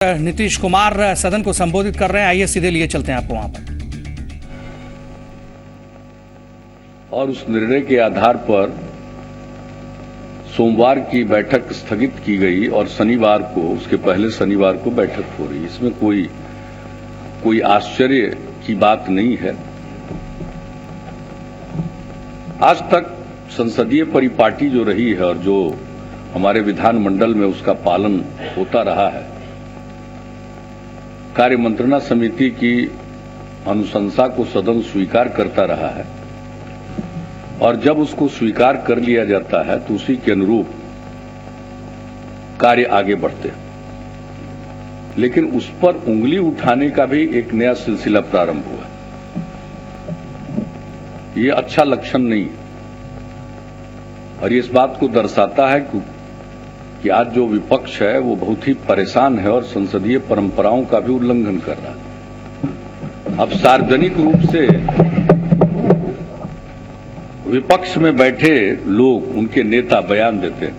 नीतीश कुमार सदन को संबोधित कर रहे हैं। आइए सीधे लिए चलते हैं आपको वहां पर। और उस निर्णय के आधार पर सोमवार की बैठक स्थगित की गई और शनिवार को, उसके पहले शनिवार को बैठक हो रही। इसमें कोई आश्चर्य की बात नहीं है। आज तक संसदीय परिपाटी जो रही है और जो हमारे विधानमंडल में उसका पालन होता रहा है, कार्य मंत्रणा समिति की अनुशंसा को सदन स्वीकार करता रहा है और जब उसको स्वीकार कर लिया जाता है तो उसी के अनुरूप कार्य आगे बढ़ते हैं। लेकिन उस पर उंगली उठाने का भी एक नया सिलसिला प्रारंभ हुआ। ये अच्छा लक्षण नहीं है और ये इस बात को दर्शाता है कि आज जो विपक्ष है वो बहुत ही परेशान है और संसदीय परंपराओं का भी उल्लंघन कर रहा है। अब सार्वजनिक रूप से विपक्ष में बैठे लोग, उनके नेता बयान देते हैं।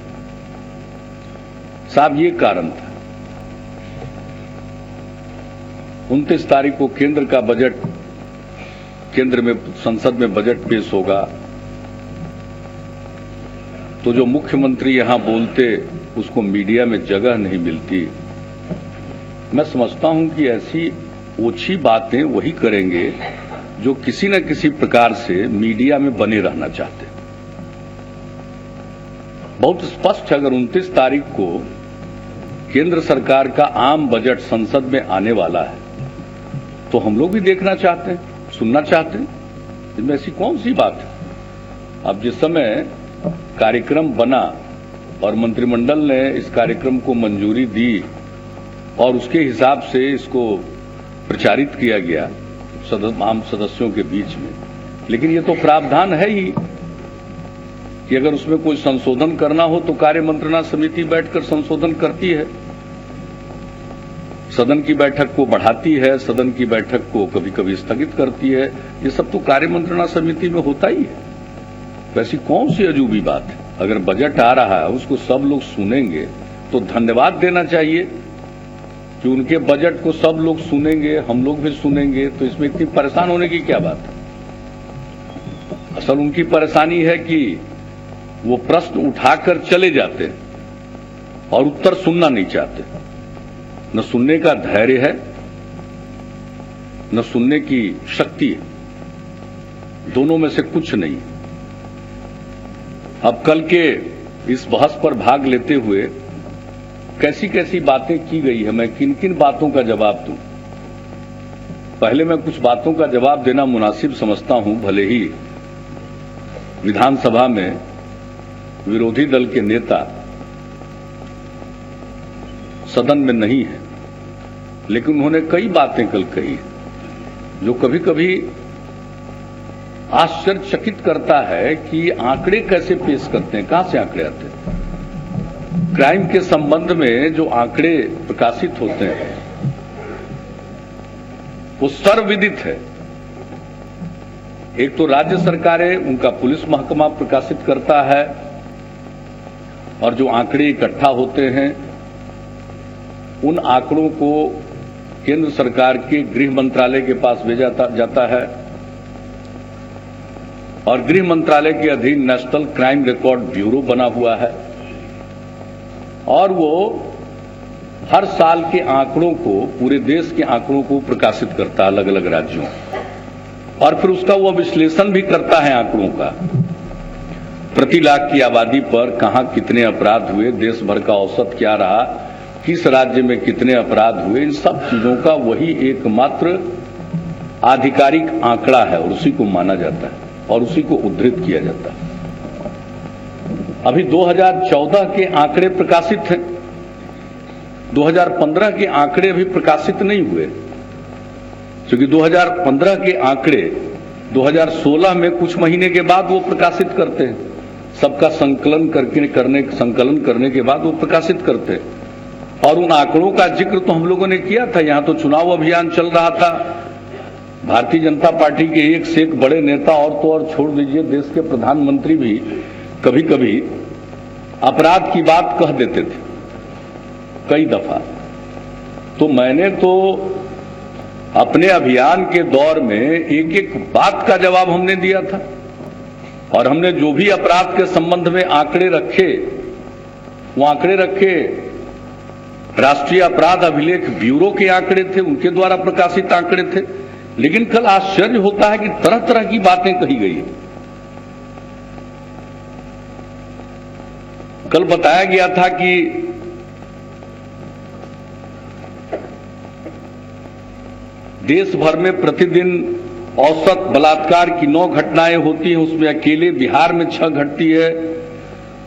साहब, ये कारण था 29 तारीख को केंद्र का बजट, केंद्र में संसद में बजट पेश होगा, तो जो मुख्यमंत्री यहां बोलते उसको मीडिया में जगह नहीं मिलती। मैं समझता हूं कि ऐसी ओछी बातें वही करेंगे जो किसी न किसी प्रकार से मीडिया में बने रहना चाहते। बहुत स्पष्ट है, अगर 29 तारीख को केंद्र सरकार का आम बजट संसद में आने वाला है तो हम लोग भी देखना चाहते हैं, सुनना चाहते हैं। इसमें ऐसी कौन सी बात है? अब जिस समय कार्यक्रम बना और मंत्रिमंडल ने इस कार्यक्रम को मंजूरी दी और उसके हिसाब से इसको प्रचारित किया गया आम सदस्यों के बीच में, लेकिन ये तो प्रावधान है ही कि अगर उसमें कोई संशोधन करना हो तो कार्य मंत्रणा समिति बैठकर संशोधन करती है, सदन की बैठक को बढ़ाती है, सदन की बैठक को कभी कभी स्थगित करती है। ये सब तो कार्य मंत्रणा समिति में होता ही है। वैसी कौन सी अजूबी बात है? अगर बजट आ रहा है उसको सब लोग सुनेंगे तो धन्यवाद देना चाहिए कि उनके बजट को सब लोग सुनेंगे, हम लोग भी सुनेंगे, तो इसमें इतनी परेशान होने की क्या बात है? असल उनकी परेशानी है कि वो प्रश्न उठाकर चले जाते हैं और उत्तर सुनना नहीं चाहते। न सुनने का धैर्य है, न सुनने की शक्ति है, दोनों में से कुछ नहीं। अब कल के इस बहस पर भाग लेते हुए कैसी कैसी बातें की गई है, मैं किन किन बातों का जवाब दूं? पहले मैं कुछ बातों का जवाब देना मुनासिब समझता हूं। भले ही विधानसभा में विरोधी दल के नेता सदन में नहीं है, लेकिन उन्होंने कई बातें कल कही जो कभी कभी आश्चर्यचकित करता है कि आंकड़े कैसे पेश करते हैं, कहां से आंकड़े आते हैं। क्राइम के संबंध में जो आंकड़े प्रकाशित होते हैं वो सर्वविदित है। एक तो राज्य सरकारें, उनका पुलिस महकमा प्रकाशित करता है और जो आंकड़े इकट्ठा होते हैं उन आंकड़ों को केंद्र सरकार के गृह मंत्रालय के पास भेजा जाता है और गृह मंत्रालय के अधीन नेशनल क्राइम रिकॉर्ड ब्यूरो बना हुआ है और वो हर साल के आंकड़ों को, पूरे देश के आंकड़ों को प्रकाशित करता है अलग अलग राज्यों, और फिर उसका वो विश्लेषण भी करता है आंकड़ों का। प्रति लाख की आबादी पर कहां कितने अपराध हुए, देश भर का औसत क्या रहा, किस राज्य में कितने अपराध हुए, इन सब चीजों का वही एकमात्र आधिकारिक आंकड़ा है और उसी को माना जाता है और उसी को उद्धृत किया जाता है। अभी 2014 के आंकड़े प्रकाशित हैं, 2015 के आंकड़े अभी प्रकाशित नहीं हुए, क्योंकि 2015 के आंकड़े 2016 में कुछ महीने के बाद वो प्रकाशित करते हैं। सबका संकलन करने के बाद वो प्रकाशित करते हैं। और उन आंकड़ों का जिक्र तो हम लोगों ने किया था। यहां तो चुनाव अभियान चल रहा था, भारतीय जनता पार्टी के एक से एक बड़े नेता, और तो और छोड़ दीजिए, देश के प्रधानमंत्री भी कभी कभी अपराध की बात कह देते थे कई दफा। तो मैंने तो अपने अभियान के दौर में एक एक बात का जवाब हमने दिया था, और हमने जो भी अपराध के संबंध में आंकड़े रखे, वो आंकड़े रखे राष्ट्रीय अपराध अभिलेख ब्यूरो के आंकड़े थे, उनके द्वारा प्रकाशित आंकड़े थे। लेकिन कल आश्चर्य होता है कि तरह तरह की बातें कही गई है। कल बताया गया था कि देश भर में प्रतिदिन औसत बलात्कार की 9 घटनाएं होती हैं, उसमें अकेले बिहार में 6 घटती है।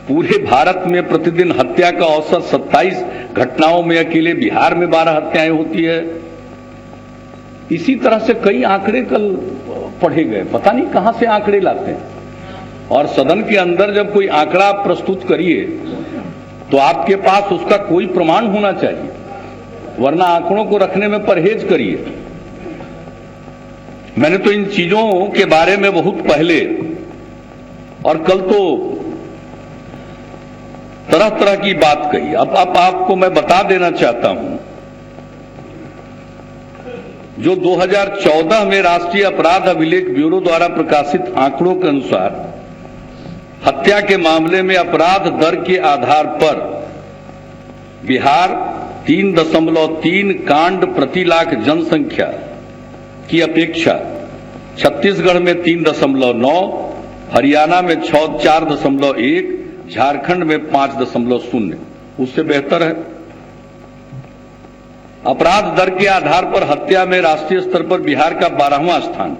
पूरे भारत में प्रतिदिन हत्या का औसत 27 घटनाओं में अकेले बिहार में 12 हत्याएं होती है। इसी तरह से कई आंकड़े कल पढ़े गए, पता नहीं कहां से आंकड़े लाते हैं। और सदन के अंदर जब कोई आंकड़ा आप प्रस्तुत करिए तो आपके पास उसका कोई प्रमाण होना चाहिए, वरना आंकड़ों को रखने में परहेज करिए। मैंने तो इन चीजों के बारे में बहुत पहले और कल तो तरह तरह की बात कही। अब आपको मैं बता देना चाहता हूं, जो 2014 में राष्ट्रीय अपराध अभिलेख ब्यूरो द्वारा प्रकाशित आंकड़ों के अनुसार हत्या के मामले में अपराध दर के आधार पर बिहार 3.3 कांड प्रति लाख जनसंख्या की अपेक्षा छत्तीसगढ़ में 3.9, हरियाणा में 4.1, झारखंड में 5.0 उससे बेहतर है। अपराध दर के आधार पर हत्या में राष्ट्रीय स्तर पर बिहार का 12वां स्थान।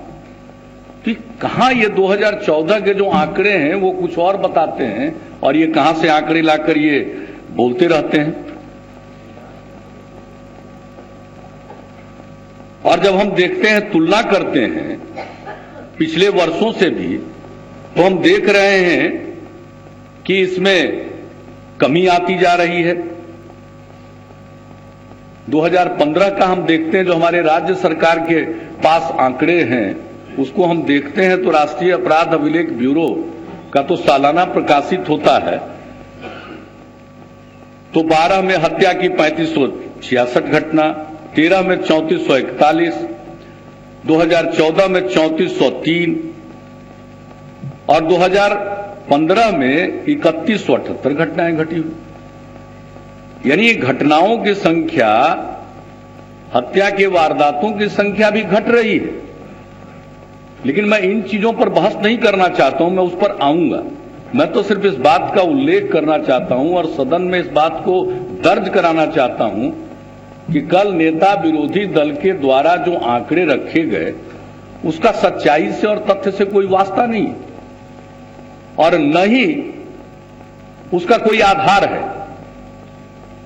कि कहां ये 2014 के जो आंकड़े हैं वो कुछ और बताते हैं, और ये कहां से आंकड़े लाकर ये बोलते रहते हैं। और जब हम देखते हैं, तुलना करते हैं पिछले वर्षों से भी, तो हम देख रहे हैं कि इसमें कमी आती जा रही है। 2015 का हम देखते हैं, जो हमारे राज्य सरकार के पास आंकड़े हैं उसको हम देखते हैं, तो राष्ट्रीय अपराध अभिलेख ब्यूरो का तो सालाना प्रकाशित होता है। तो 12 में हत्या की 3566 घटना, 13 में 3441, 2014 में 3403 और 2015 में 3178 घटनाएं घटी हुई। यानी घटनाओं की संख्या, हत्या के वारदातों की संख्या भी घट रही है। लेकिन मैं इन चीजों पर बहस नहीं करना चाहता हूं, मैं उस पर आऊंगा। मैं तो सिर्फ इस बात का उल्लेख करना चाहता हूं और सदन में इस बात को दर्ज कराना चाहता हूं कि कल नेता विरोधी दल के द्वारा जो आंकड़े रखे गए उसका सच्चाई से और तथ्य से कोई वास्ता नहीं, और न ही उसका कोई आधार है।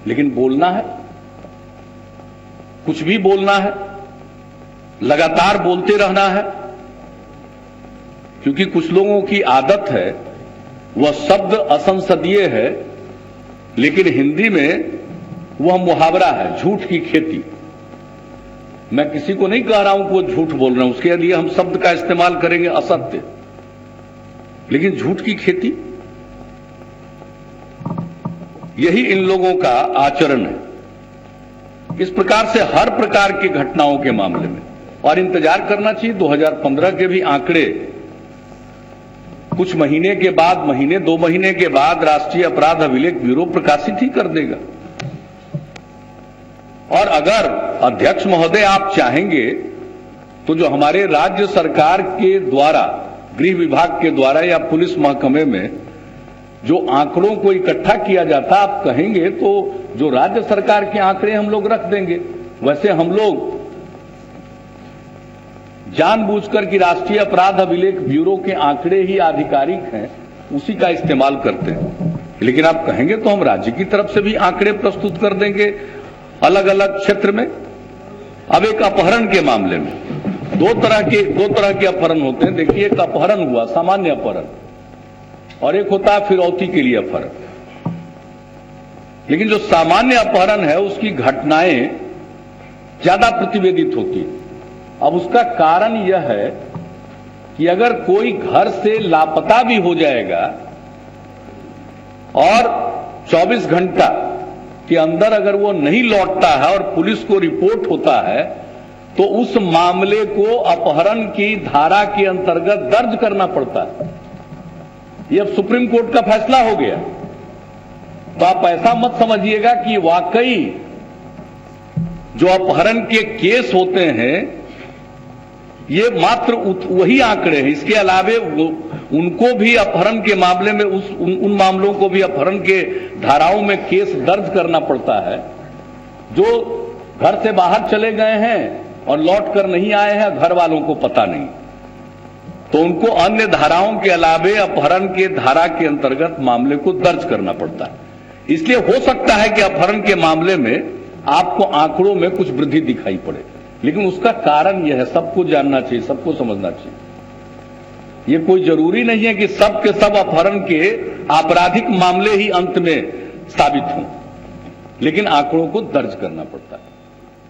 लेकिन बोलना है, कुछ भी बोलना है, लगातार बोलते रहना है, क्योंकि कुछ लोगों की आदत है, वह शब्द असंसदीय है लेकिन हिंदी में वह मुहावरा है, झूठ की खेती। मैं किसी को नहीं कह रहा हूं कि वो झूठ बोल रहे हैं, उसके लिए हम शब्द का इस्तेमाल करेंगे असत्य, लेकिन झूठ की खेती, यही इन लोगों का आचरण है। इस प्रकार से हर प्रकार की घटनाओं के मामले में, और इंतजार करना चाहिए 2015 के भी आंकड़े कुछ महीने के बाद, महीने 2 महीने के बाद राष्ट्रीय अपराध अभिलेख ब्यूरो प्रकाशित ही कर देगा। और अगर अध्यक्ष महोदय आप चाहेंगे तो जो हमारे राज्य सरकार के द्वारा, गृह विभाग के द्वारा या पुलिस महकमे में जो आंकड़ों को इकट्ठा किया जाता, आप कहेंगे तो जो राज्य सरकार के आंकड़े हम लोग रख देंगे। वैसे हम लोग जानबूझकर कि राष्ट्रीय अपराध अभिलेख ब्यूरो के आंकड़े ही आधिकारिक हैं, उसी का इस्तेमाल करते हैं। लेकिन आप कहेंगे तो हम राज्य की तरफ से भी आंकड़े प्रस्तुत कर देंगे अलग अलग क्षेत्र में। अब एक अपहरण के मामले में दो तरह के अपहरण होते हैं। देखिए, एक अपहरण हुआ सामान्य अपहरण, और एक होता है फिरौती के लिए अपहरण। लेकिन जो सामान्य अपहरण है उसकी घटनाएं ज्यादा प्रतिवेदित होती है। अब उसका कारण यह है कि अगर कोई घर से लापता भी हो जाएगा और 24 घंटा कि अंदर अगर वो नहीं लौटता है और पुलिस को रिपोर्ट होता है तो उस मामले को अपहरण की धारा के अंतर्गत दर्ज करना पड़ता है। ये अब सुप्रीम कोर्ट का फैसला हो गया। तो आप ऐसा मत समझिएगा कि वाकई जो अपहरण के केस होते हैं ये मात्र वही आंकड़े हैं, इसके अलावे उनको भी अपहरण के मामले में उन मामलों को भी अपहरण के धाराओं में केस दर्ज करना पड़ता है। जो घर से बाहर चले गए हैं और लौट कर नहीं आए हैं, घर वालों को पता नहीं, तो उनको अन्य धाराओं के अलावे अपहरण के धारा के अंतर्गत मामले को दर्ज करना पड़ता है। इसलिए हो सकता है कि अपहरण के मामले में आपको आंकड़ों में कुछ वृद्धि दिखाई पड़े, लेकिन उसका कारण यह है, सबको जानना चाहिए, सबको समझना चाहिए। यह कोई जरूरी नहीं है कि सब के सब अपहरण के आपराधिक मामले ही अंत में साबित हों, लेकिन आंकड़ों को दर्ज करना पड़ता है।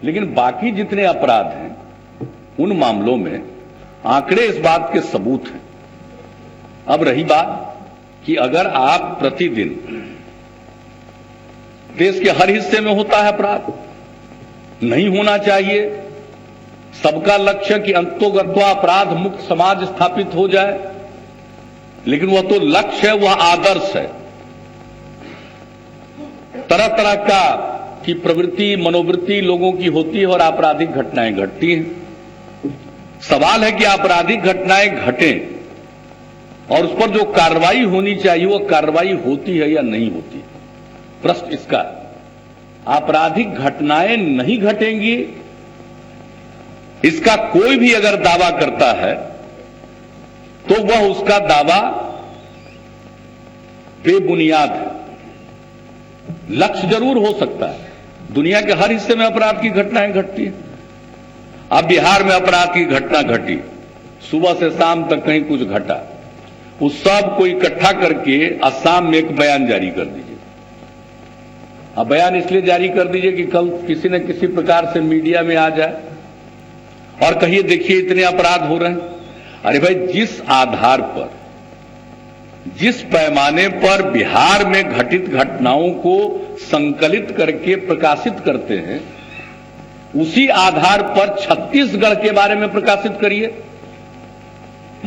लेकिन बाकी जितने अपराध हैं उन मामलों में आंकड़े इस बात के सबूत हैं। अब रही बात कि अगर आप प्रतिदिन, देश के हर हिस्से में होता है अपराध, नहीं होना चाहिए, सबका लक्ष्य कि अंतोगत्वा अपराध मुक्त समाज स्थापित हो जाए, लेकिन वह तो लक्ष्य है, वह आदर्श है। तरह तरह का की प्रवृत्ति, मनोवृत्ति लोगों की होती है और आपराधिक घटनाएं घटती हैं। सवाल है कि आपराधिक घटनाएं घटें और उस पर जो कार्रवाई होनी चाहिए वह कार्रवाई होती है या नहीं होती। प्रश्न इसका, आपराधिक घटनाएं नहीं घटेंगी इसका कोई भी अगर दावा करता है तो वह उसका दावा बेबुनियाद है। लक्ष्य जरूर हो सकता है, दुनिया के हर हिस्से में अपराध की घटनाएं घटती हैं। अब बिहार में अपराध की घटना घटी, सुबह से शाम तक कहीं कुछ घटा, उस सब को इकट्ठा करके असम में एक बयान जारी कर दीजिए। अब बयान इसलिए जारी कर दीजिए कि कल किसी न किसी प्रकार से मीडिया में आ जाए और कहिए देखिए इतने अपराध हो रहे हैं। अरे भाई, जिस आधार पर, जिस पैमाने पर बिहार में घटित घटनाओं को संकलित करके प्रकाशित करते हैं, उसी आधार पर छत्तीसगढ़ के बारे में प्रकाशित करिए,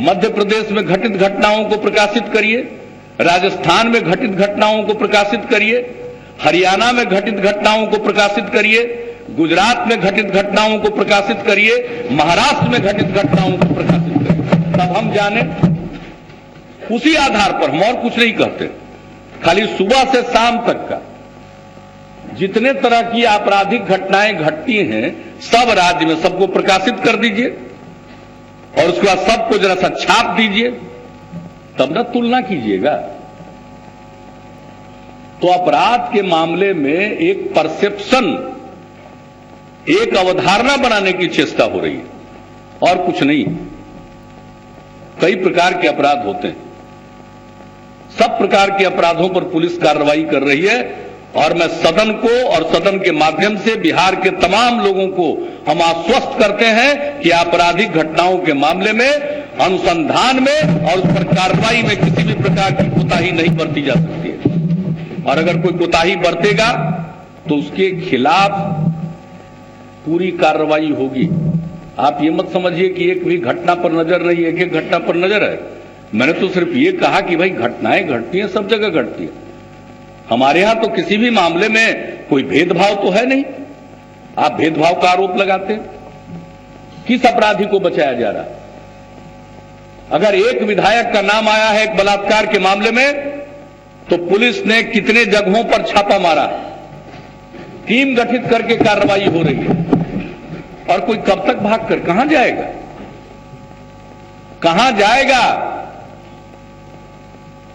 मध्य प्रदेश में घटित घटनाओं को प्रकाशित करिए, राजस्थान में घटित घटनाओं को प्रकाशित करिए, हरियाणा में घटित घटनाओं को प्रकाशित करिए, गुजरात में घटित घटनाओं को प्रकाशित करिए, महाराष्ट्र में घटित घटनाओं को प्रकाशित करिए, तब हम जाने। उसी आधार पर, हम और कुछ नहीं कहते, खाली सुबह से शाम तक का जितने तरह की आपराधिक घटनाएं घटती हैं सब राज्य में सबको प्रकाशित कर दीजिए और उसके बाद सबको जरा सा छाप दीजिए, तब ना तुलना कीजिएगा। तो अपराध के मामले में एक परसेप्शन, एक अवधारणा बनाने की चेष्टा हो रही है और कुछ नहीं। कई प्रकार के अपराध होते हैं, सब प्रकार के अपराधों पर पुलिस कार्रवाई कर रही है और मैं सदन को और सदन के माध्यम से बिहार के तमाम लोगों को हम आश्वस्त करते हैं कि आपराधिक घटनाओं के मामले में, अनुसंधान में और उस पर कार्रवाई में किसी भी प्रकार की कोताही नहीं बरती जा सकती है। और अगर कोई कोताही बरतेगा तो उसके खिलाफ पूरी कार्रवाई होगी। आप ये मत समझिए कि एक भी घटना पर नजर नहीं, एक एक घटना पर नजर है। मैंने तो सिर्फ ये कहा कि भाई घटनाएं घटती हैं, सब जगह घटती है। हमारे यहां तो किसी भी मामले में कोई भेदभाव तो है नहीं। आप भेदभाव का आरोप लगाते हैं, किस अपराधी को बचाया जा रहा है? अगर एक विधायक का नाम आया है एक बलात्कार के मामले में तो पुलिस ने कितने जगहों पर छापा मारा, टीम गठित करके कार्रवाई हो रही है। और कोई कब तक भाग कर कहां जाएगा, कहां जाएगा?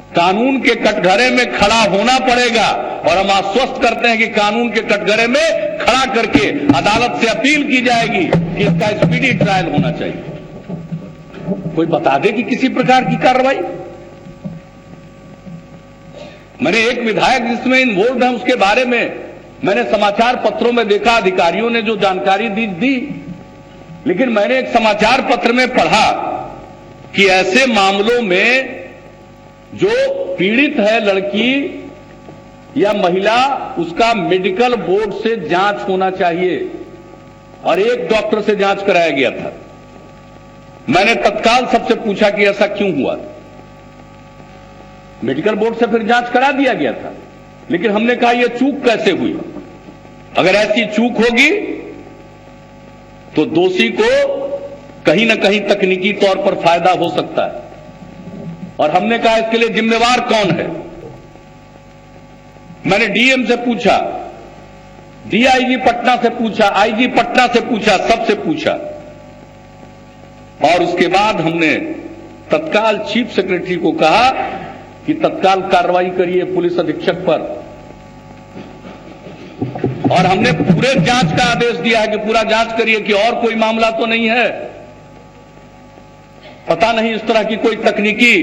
कानून के कटघरे में खड़ा होना पड़ेगा और हम आश्वस्त करते हैं कि कानून के कटघरे में खड़ा करके अदालत से अपील की जाएगी कि इसका स्पीडी ट्रायल होना चाहिए। कोई बता दे कि किसी प्रकार की कार्रवाई। मैंने एक विधायक जिसमें इन्वॉल्व है उसके बारे में मैंने समाचार पत्रों में देखा, अधिकारियों ने जो जानकारी दी, लेकिन मैंने एक समाचार पत्र में पढ़ा कि ऐसे मामलों में जो पीड़ित है लड़की या महिला, उसका मेडिकल बोर्ड से जांच होना चाहिए और एक डॉक्टर से जांच कराया गया था। मैंने तत्काल सबसे पूछा कि ऐसा क्यों हुआ। मेडिकल बोर्ड से फिर जांच करा दिया गया था, लेकिन हमने कहा यह चूक कैसे हुई। अगर ऐसी चूक होगी तो दोषी को कहीं ना कहीं तकनीकी तौर पर फायदा हो सकता है, और हमने कहा इसके लिए जिम्मेवार कौन है। मैंने डीएम से पूछा, डीआईजी पटना से पूछा, आईजी पटना से पूछा, सबसे पूछा, और उसके बाद हमने तत्काल चीफ सेक्रेटरी को कहा कि तत्काल कार्रवाई करिए पुलिस अधीक्षक पर, और हमने पूरे जांच का आदेश दिया है कि पूरा जांच करिए कि और कोई मामला तो नहीं है। पता नहीं इस तरह की कोई तकनीकी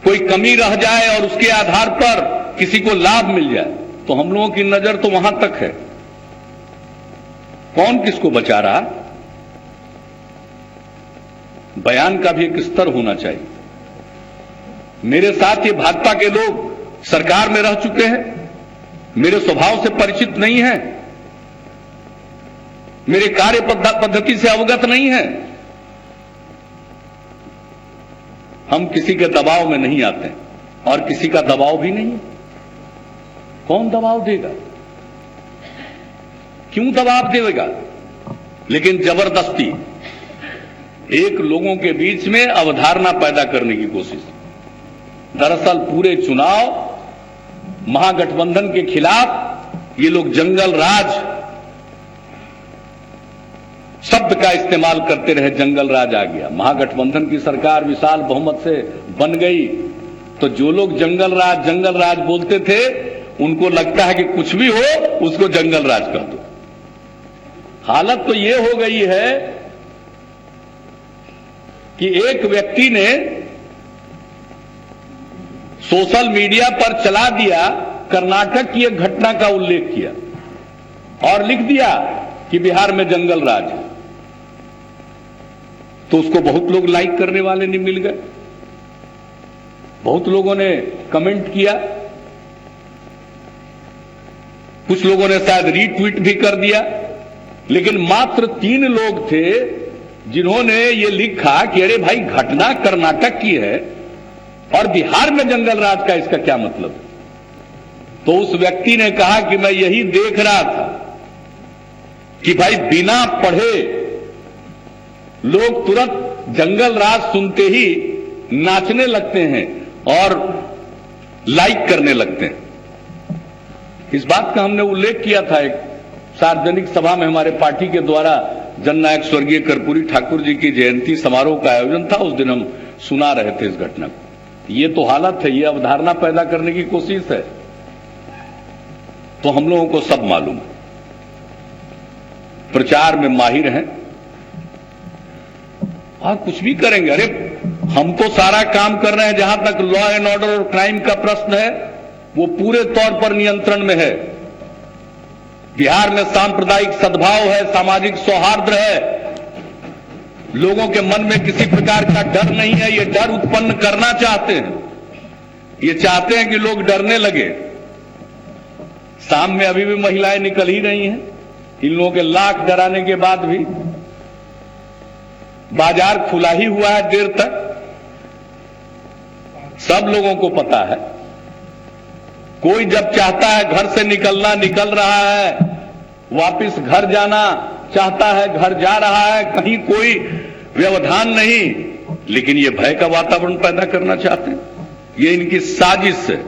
कोई कमी रह जाए और उसके आधार पर किसी को लाभ मिल जाए। तो हम लोगों की नजर तो वहां तक है, कौन किसको बचा रहा। बयान का भी एक स्तर होना चाहिए। मेरे साथ ये भाजपा के लोग सरकार में रह चुके हैं, मेरे स्वभाव से परिचित नहीं है, मेरे कार्य पद्धति से अवगत नहीं है। हम किसी के दबाव में नहीं आते और किसी का दबाव भी नहीं है। कौन दबाव देगा, क्यों दबाव देगा। लेकिन जबरदस्ती एक लोगों के बीच में अवधारणा पैदा करने की कोशिश। दरअसल पूरे चुनाव महागठबंधन के खिलाफ ये लोग जंगल राज शब्द का इस्तेमाल करते रहे। जंगल राज आ गया, महागठबंधन की सरकार विशाल बहुमत से बन गई, तो जो लोग जंगल राज बोलते थे उनको लगता है कि कुछ भी हो उसको जंगल राज कर दो। हालत तो ये हो गई है कि एक व्यक्ति ने सोशल मीडिया पर चला दिया, कर्नाटक की एक घटना का उल्लेख किया और लिख दिया कि बिहार में जंगल राज है। तो उसको बहुत लोग लाइक करने वाले नहीं मिल गए, बहुत लोगों ने कमेंट किया, कुछ लोगों ने शायद रीट्वीट भी कर दिया, लेकिन मात्र 3 लोग थे जिन्होंने ये लिखा कि अरे भाई घटना कर्नाटक की है और बिहार में जंगल राज का इसका क्या मतलब। तो उस व्यक्ति ने कहा कि मैं यही देख रहा था कि भाई बिना पढ़े लोग तुरंत जंगल राज सुनते ही नाचने लगते हैं और लाइक करने लगते हैं। इस बात का हमने उल्लेख किया था एक सार्वजनिक सभा में, हमारे पार्टी के द्वारा जननायक स्वर्गीय कर्पूरी ठाकुर जी की जयंती समारोह का आयोजन था। उस दिन हम सुना रहे थे इस घटना को। ये तो हालत है, ये अवधारणा पैदा करने की कोशिश है। तो हम लोगों को सब मालूम है, प्रचार में माहिर हैं और कुछ भी करेंगे। अरे हम तो सारा काम कर रहे हैं, जहां तक लॉ एंड ऑर्डर और क्राइम का प्रश्न है वो पूरे तौर पर नियंत्रण में है। बिहार में सांप्रदायिक सद्भाव है, सामाजिक सौहार्द है, लोगों के मन में किसी प्रकार का डर नहीं है। ये डर उत्पन्न करना चाहते हैं, ये चाहते हैं कि लोग डरने लगे। शाम में अभी भी महिलाएं निकल ही रही हैं, इन लोगों के लाख डराने के बाद भी। बाजार खुला ही हुआ है देर तक, सब लोगों को पता है। कोई जब चाहता है घर से निकलना निकल रहा है, वापस घर जाना चाहता है घर जा रहा है, कहीं कोई व्यवधान नहीं। लेकिन ये भय का वातावरण पैदा करना चाहते हैं, ये इनकी साजिश है।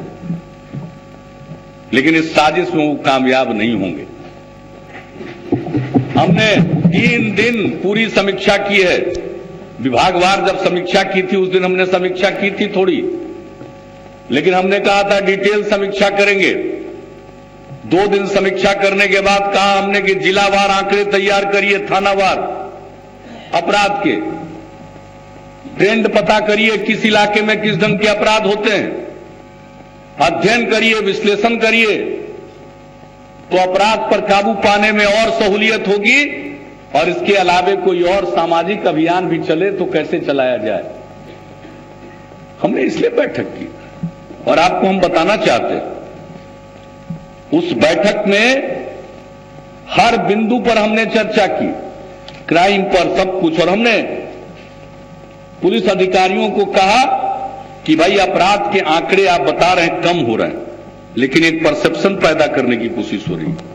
लेकिन इस साजिश में वो कामयाब नहीं होंगे। हमने 3 दिन पूरी समीक्षा की है, विभागवार जब समीक्षा की थी उस दिन हमने समीक्षा की थी थोड़ी, लेकिन हमने कहा था डिटेल समीक्षा करेंगे। 2 दिन समीक्षा करने के बाद कहा हमने कि जिलावार आंकड़े तैयार करिए, थानावार अपराध के ट्रेंड पता करिए, किस इलाके में किस ढंग के अपराध होते हैं, अध्ययन करिए, विश्लेषण करिए, तो अपराध पर काबू पाने में और सहूलियत होगी। और इसके अलावे कोई और सामाजिक अभियान भी चले तो कैसे चलाया जाए। हमने इसलिए बैठक की और आपको हम बताना चाहते हैं उस बैठक में हर बिंदु पर हमने चर्चा की, क्राइम पर सब कुछ, और हमने पुलिस अधिकारियों को कहा कि भाई अपराध के आंकड़े आप बता रहे हैं कम हो रहे हैं, लेकिन एक परसेप्शन पैदा करने की कोशिश हो रही है।